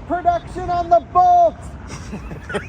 Production on the Bolt! This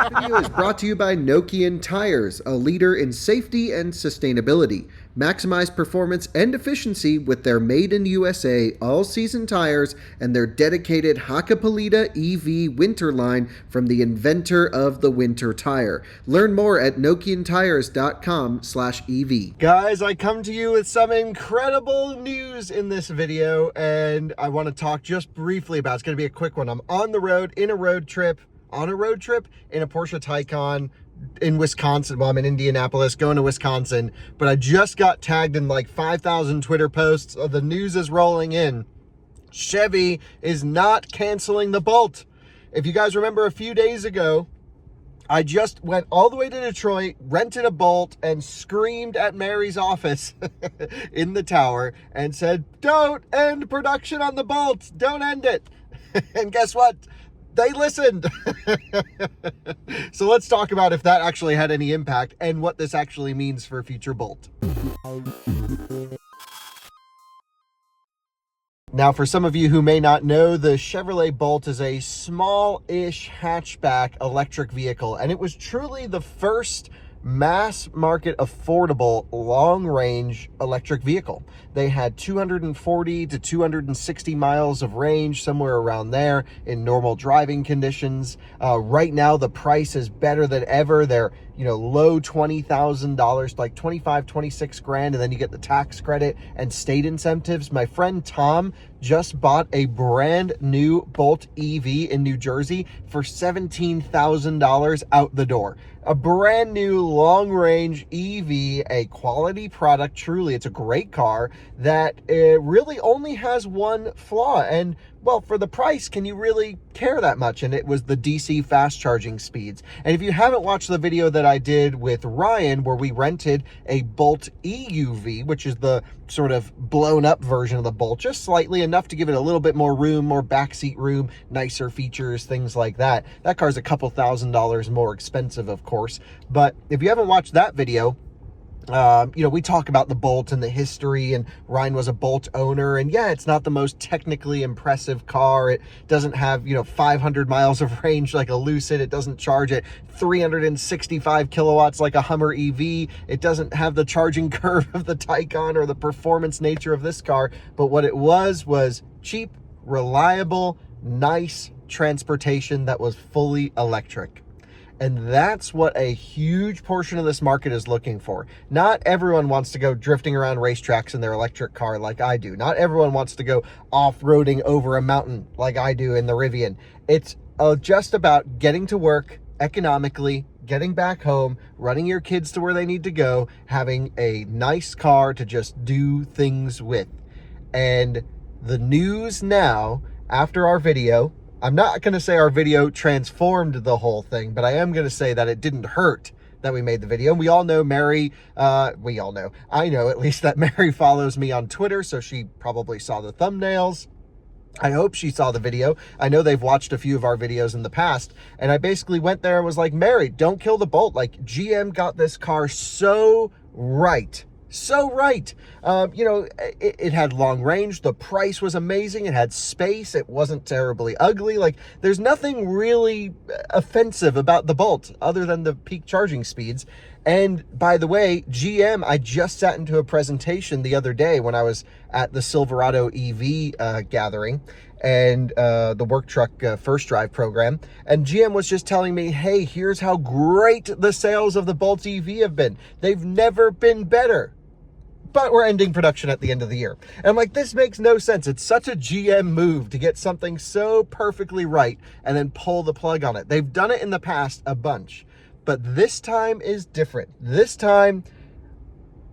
video is brought to you by Nokian Tires, a leader in safety and sustainability. Maximize performance and efficiency with their made in USA all-season tires and their dedicated Hakkapeliitta EV winter line from the inventor of the winter tire. Learn more at nokiantires.com/EV. Guys, I come to you with some incredible news in this video, and I want to talk just briefly about it. It's going to be a quick one. I'm on the road, on a road trip in a Porsche Taycan in Wisconsin. Well, I'm in Indianapolis going to Wisconsin, but I just got tagged in like 5,000 Twitter posts. The news is rolling in. Chevy is not canceling the Bolt. If you guys remember a few days ago, I just went all the way to Detroit, rented a Bolt, and screamed at Mary's office in the tower and said, "Don't end production on the Bolt. Don't end it." And guess what? They listened. So let's talk about if that actually had any impact and what this actually means for future Bolt. Now, for some of you who may not know, the Chevrolet Bolt is a small-ish hatchback electric vehicle, and it was truly the first mass market affordable long-range electric vehicle. They had 240 to 260 miles of range, somewhere around there in normal driving conditions. Right now the price is better than ever. They're low $20,000, like 25, 26 grand, and then you get the tax credit and state incentives. My friend Tom just bought a brand new Bolt EV in New Jersey for $17,000 out the door. A brand new long-range EV, a quality product. Truly, it's a great car that really only has one flaw. And, well, for the price, can you really care that much? And it was the DC fast charging speeds. And if you haven't watched the video that I did with Ryan, where we rented a Bolt EUV, which is the sort of blown up version of the Bolt, just slightly enough to give it a little bit more room, more backseat room, nicer features, things like that. That car's a couple $1,000s more expensive, of course. But if you haven't watched that video, we talk about the Bolt and the history, and Ryan was a Bolt owner, and yeah, it's not the most technically impressive car. It doesn't have, 500 miles of range like a Lucid. It doesn't charge at 365 kilowatts like a Hummer EV. It doesn't have the charging curve of the Taycan or the performance nature of this car, but what it was cheap, reliable, nice transportation that was fully electric. And that's what a huge portion of this market is looking for. Not everyone wants to go drifting around racetracks in their electric car like I do. Not everyone wants to go off-roading over a mountain like I do in the Rivian. It's just about getting to work economically, getting back home, running your kids to where they need to go, having a nice car to just do things with. And the news now, after our video, I'm not going to say our video transformed the whole thing, but I am going to say that it didn't hurt that we made the video. And we all know Mary, I know at least that Mary follows me on Twitter, so she probably saw the thumbnails. I hope she saw the video. I know they've watched a few of our videos in the past, and I basically went there and was like, Mary, don't kill the Bolt. Like, GM got this car so right. So right. It had long range. The price was amazing. It had space. It wasn't terribly ugly. Like, there's nothing really offensive about the Bolt other than the peak charging speeds. And by the way, GM, I just sat into a presentation the other day when I was at the Silverado EV gathering and the work truck first drive program. And GM was just telling me, hey, here's how great the sales of the Bolt EV have been. They've never been better. But we're ending production at the end of the year. And I'm like, this makes no sense. It's such a GM move to get something so perfectly right and then pull the plug on it. They've done it in the past a bunch, but this time is different. This time,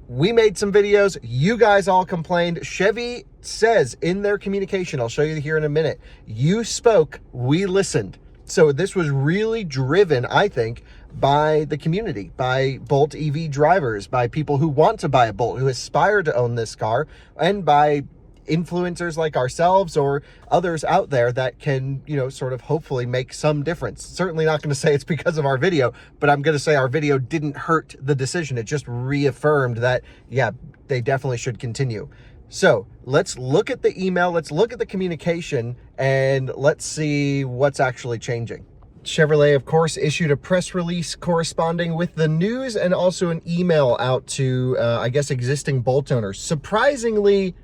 we made some videos. You guys all complained. Chevy says in their communication, I'll show you here in a minute, you spoke, we listened. So this was really driven, I think, by the community, by Bolt EV drivers, by people who want to buy a Bolt, who aspire to own this car, and by influencers like ourselves or others out there that can, sort of hopefully make some difference. Certainly not going to say it's because of our video, but I'm going to say our video didn't hurt the decision. It just reaffirmed that, yeah, they definitely should continue. So let's look at the email, let's look at the communication, and let's see what's actually changing. Chevrolet, of course, issued a press release corresponding with the news and also an email out to, I guess, existing Bolt owners. Surprisingly,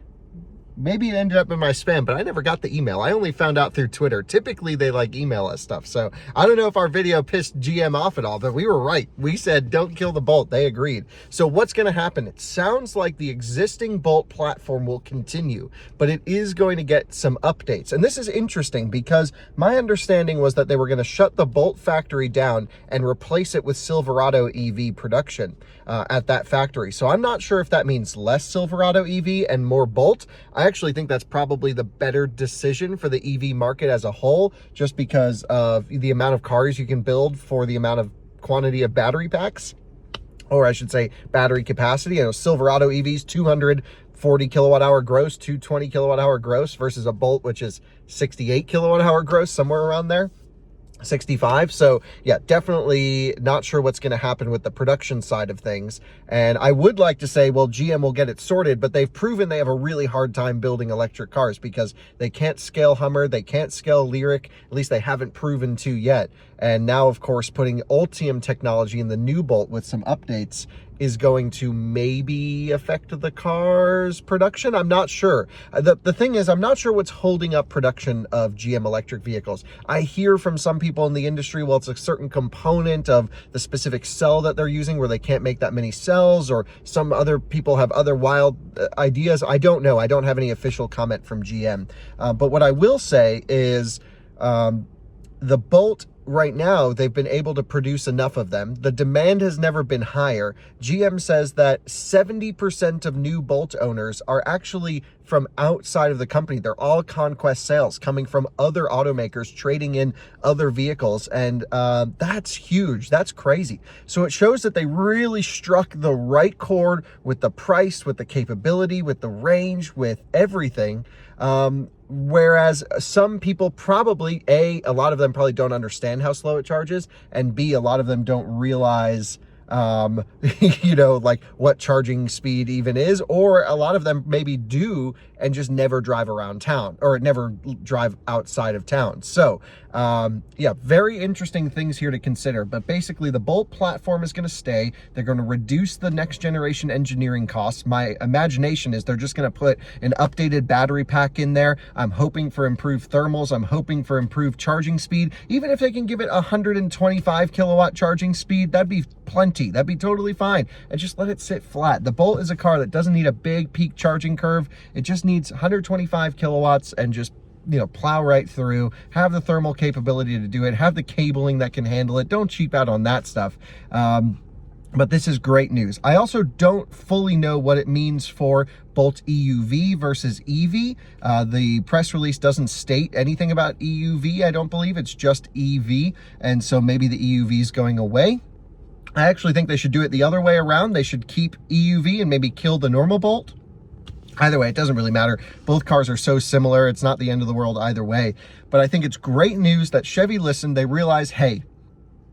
maybe it ended up in my spam, but I never got the email. I only found out through Twitter. Typically, they like email us stuff. So I don't know if our video pissed GM off at all, but we were right. We said, don't kill the Bolt. They agreed. So what's going to happen? It sounds like the existing Bolt platform will continue, but it is going to get some updates. And this is interesting because my understanding was that they were going to shut the Bolt factory down and replace it with Silverado EV production at that factory. So I'm not sure if that means less Silverado EV and more Bolt. I actually think that's probably the better decision for the EV market as a whole, just because of the amount of cars you can build for the amount of quantity of battery packs, or I should say battery capacity. I know Silverado EVs, 240 kilowatt hour gross, 220 kilowatt hour gross versus a Bolt, which is 68 kilowatt hour gross, somewhere around there. 65. So yeah, definitely not sure what's going to happen with the production side of things. And I would like to say, well, GM will get it sorted, but they've proven they have a really hard time building electric cars because they can't scale Hummer, they can't scale Lyriq, at least they haven't proven to yet. And now, of course, putting Ultium technology in the new Bolt with some updates is going to maybe affect the car's production. I'm not sure. The thing is, I'm not sure what's holding up production of GM electric vehicles. I hear from some people in the industry, well, it's a certain component of the specific cell that they're using where they can't make that many cells, or some other people have other wild ideas. I don't know. I don't have any official comment from GM. But what I will say is the Bolt, right now, they've been able to produce enough of them. The demand has never been higher. GM says that 70% of new Bolt owners are actually from outside of the company. They're all conquest sales coming from other automakers trading in other vehicles. And that's huge. That's crazy. So it shows that they really struck the right chord with the price, with the capability, with the range, with everything. Whereas some people probably, A, a lot of them probably don't understand how slow it charges, and B, a lot of them don't realize, you know, like what charging speed even is, or a lot of them maybe do and just never drive around town or never drive outside of town. So, yeah, very interesting things here to consider. But basically, the Bolt platform is going to stay. They're going to reduce the next generation engineering costs. My imagination is they're just going to put an updated battery pack in there. I'm hoping for improved thermals. I'm hoping for improved charging speed. Even if they can give it 125 kilowatt charging speed, that'd be plenty. That'd be totally fine. And just let it sit flat. The Bolt is a car that doesn't need a big peak charging curve. It just needs 125 kilowatts and just, you know, plow right through, have the thermal capability to do it, have the cabling that can handle it. Don't cheap out on that stuff. But this is great news. I also don't fully know what it means for Bolt EUV versus EV. The press release doesn't state anything about EUV, I don't believe. It's just EV. And so maybe the EUV is going away. I actually think they should do it the other way around. They should keep EUV and maybe kill the normal Bolt. Either way, it doesn't really matter. Both cars are so similar. It's not the end of the world either way. But I think it's great news that Chevy listened. They realized, hey,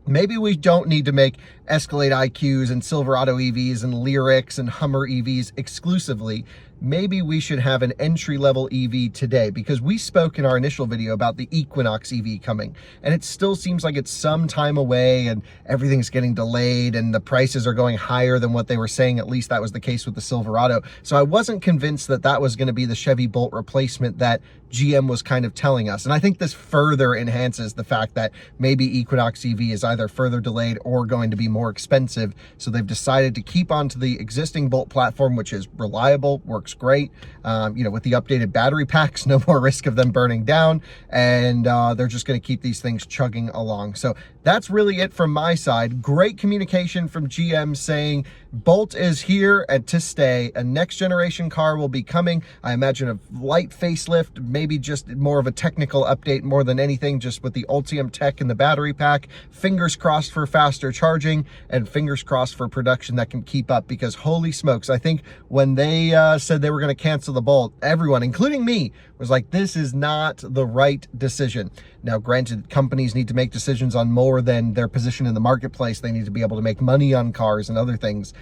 maybe we don't need to make Escalade IQs and Silverado EVs and Lyriqs and Hummer EVs exclusively. Maybe we should have an entry-level EV today, because we spoke in our initial video about the Equinox EV coming, and it still seems like it's some time away and everything's getting delayed and the prices are going higher than what they were saying. At least that was the case with the Silverado. So I wasn't convinced that that was going to be the Chevy Bolt replacement that GM was kind of telling us. And I think this further enhances the fact that maybe Equinox EV is either further delayed or going to be more expensive. So they've decided to keep on to the existing Bolt platform, which is reliable, works great. You know, with the updated battery packs, no more risk of them burning down, and they're just going to keep these things chugging along. So that's really it from my side. Great communication from GM saying Bolt is here and to stay. A next generation car will be coming. I imagine a light facelift, maybe just more of a technical update more than anything, just with the Ultium tech and the battery pack. Fingers crossed for faster charging, and fingers crossed for production that can keep up, because holy smokes, I think when they said they were going to cancel the Bolt, everyone, including me, was like, this is not the right decision. Now, granted, companies need to make decisions on more than their position in the marketplace. They need to be able to make money on cars and other things.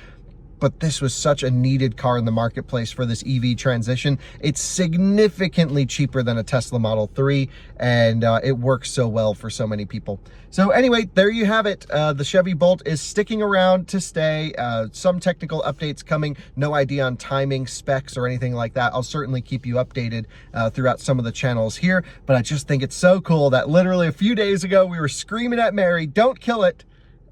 but this was such a needed car in the marketplace for this EV transition. It's significantly cheaper than a Tesla Model 3, and it works so well for so many people. So anyway, there you have it. The Chevy Bolt is sticking around to stay. Some technical updates coming. No idea on timing, specs, or anything like that. I'll certainly keep you updated throughout some of the channels here, but I just think it's so cool that literally a few days ago we were screaming at Mary, don't kill it,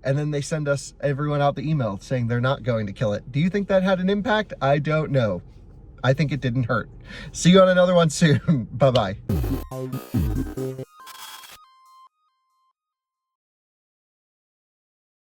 and then they send us, everyone out, the email saying they're not going to kill it. Do you think that had an impact? I don't know. I think it didn't hurt. See you on another one soon. Bye-bye.